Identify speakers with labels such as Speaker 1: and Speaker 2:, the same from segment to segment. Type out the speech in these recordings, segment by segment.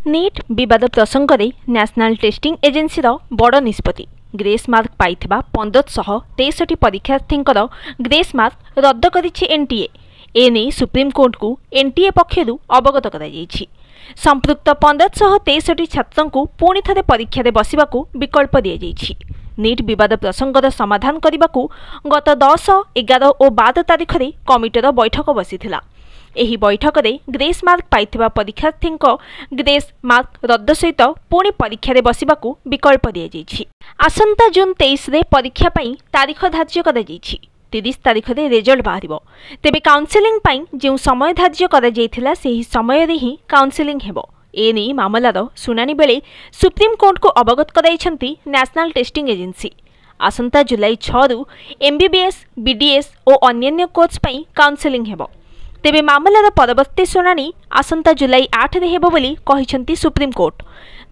Speaker 1: NEET विवाद प्रसंग में नेशनल टेस्टिंग एजेंसी बड़ निष्पत्ति ग्रेस मार्क पाई 1563 परीक्षार्थी ग्रेस मार्क रद्द करिछि एनटीए। एने सुप्रीम कोर्ट को एनटीए पक्षर अवगत कर संपृक्त 1563 छात्रों को पुणी थे परीक्षा बसवा विकल्प दि जाइछि। नीट विवाद प्रसंगर समाधान करने को गत 10, 11 और 12 तारीख में कमिटर बैठक बसीथिला। एही बैठक में ग्रेस मार्क पाइथिबा परीक्षार्थी ग्रेस मार्क रद्द सहित पुणी परीक्षा बसवा विकल्प दि जाइछि। आसंता जून 23 रे परीक्षा पई तारीख धार्य कर 30 तारीख रे रिजल्ट बाहरिबो। तेबे काउंसिलिंग पई जो समय धार्य कर जाइथिला सेही समय रे ही काउंसिलिंग हेबो। एने मामलार सुनानी बेले सुप्रीम कोर्ट को अवगत कराइछंती नेशनल टेस्टिंग एजेंसी। आसंता जुलाई 6 रु एमबीबीएस, बीडीएस और अन्य कोर्स पई काउंसिलिंग हेबो। तेबे मामलार परवर्ती सुनानी आसंता जुलाई 8 रे हेबो बोली कहिछंती सुप्रीम कोर्ट।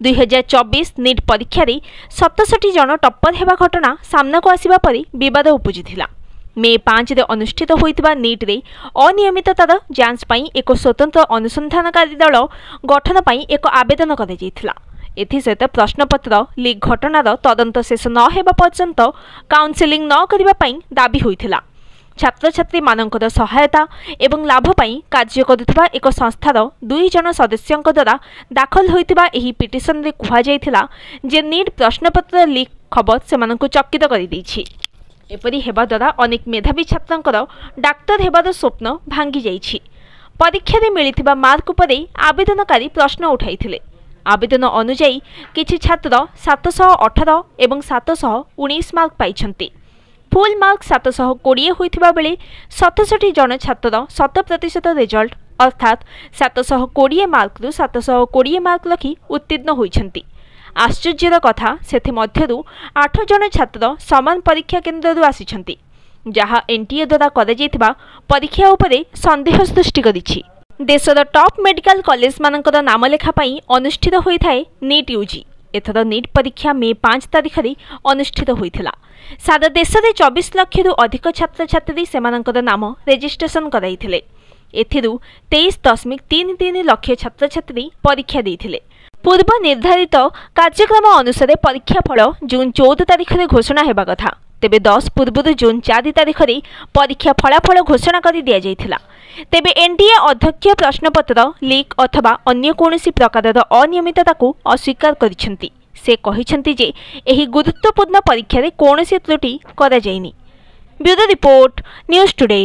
Speaker 1: 2024 नीट परीक्षा रे 67 जन टप्पर हेबा घटना सामना को आसीबा परे विवाद उपजिथिला। मे 5 रे अनुष्ठित होइतबा नीट रे अनियमिततार जांच पई एक स्वतंत्र अनुसंधानकारी दल गठन पई एक आवेदन करा जाइथिला। एथिसहित प्रश्नपत्र लीक घटनार तदंत शेष न हेबा पर्यंत काउंसिलिंग न करिबा पई दाबी होइथिला। छात्र छात्री मानकर सहायता एवं लाभ पई कार्य करुवा एक संस्थार 2 जन सदस्यों द्वारा दाखल होइतिबा एही पिटिशन रे कुहा जाइथिला जे नीट प्रश्नपत्र लीक खबर सेमानंकु चकित करि दैछि। एपरि हेबा द्वारा अनेक मेधावी छात्रंकर डाक्टर हेबार स्वप्न भांगी जाइछि। परीक्षा रे मिलिथिबा मार्क उपरे आवेदनकारी प्रश्न उठाइथिले। आवेदन अनुसार किछि छात्र 718 एवं 719 मार्क पाइछन्ति। फुल मार्क 720 होइथिबा बेले 67 जन छात्र 100% रिजल्ट अर्थात 720 मार्क रु 720 मार्क लखी उत्तीर्ण होइछन्ति। आश्चर्यर कथा सेथि मध्यरु 8 जन छात्र समान परीक्षा केन्द्र आसिछन्ति जहा एनटीए द्वारा करा जाइथिबा परीक्षा उपरे संदेह सृष्टि करिछि। देशर टॉप मेडिकल कॉलेज मानकर नाम लेखा पई अनुष्ठित होइथाय नीट यूजी। एथर नीट परीक्षा मे 5 तारीख रे अनुष्ठित होइथिला। सारा देश में 24 लाख रु अधिक छात्र छात्री सेमानकर नाम रेजिस्ट्रेशन कराइथिले। एथिरु 23.33 लाख छात्र छात्री परीक्षा देइथिले। पूर्व निर्धारित कार्यक्रम अनुसार परीक्षा फल जून 14 तारीख में घोषणा हेबा कथा। तेबे 10 पूर्व जून 4 तारीख में परीक्षा फलाफल घोषणा कर दिया जाइथिला। तेबे एनटीए अध्यक्ष प्रश्नपत्र लीक अथवा अन्य कोनोसी प्रकारर अनियमितता को अस्वीकार करिसेंती। से कहिसेंती जे एही गुरुत्वपूर्ण परीक्षा रे कोनोसी त्रुटि करा जायनी। Bureau report news today.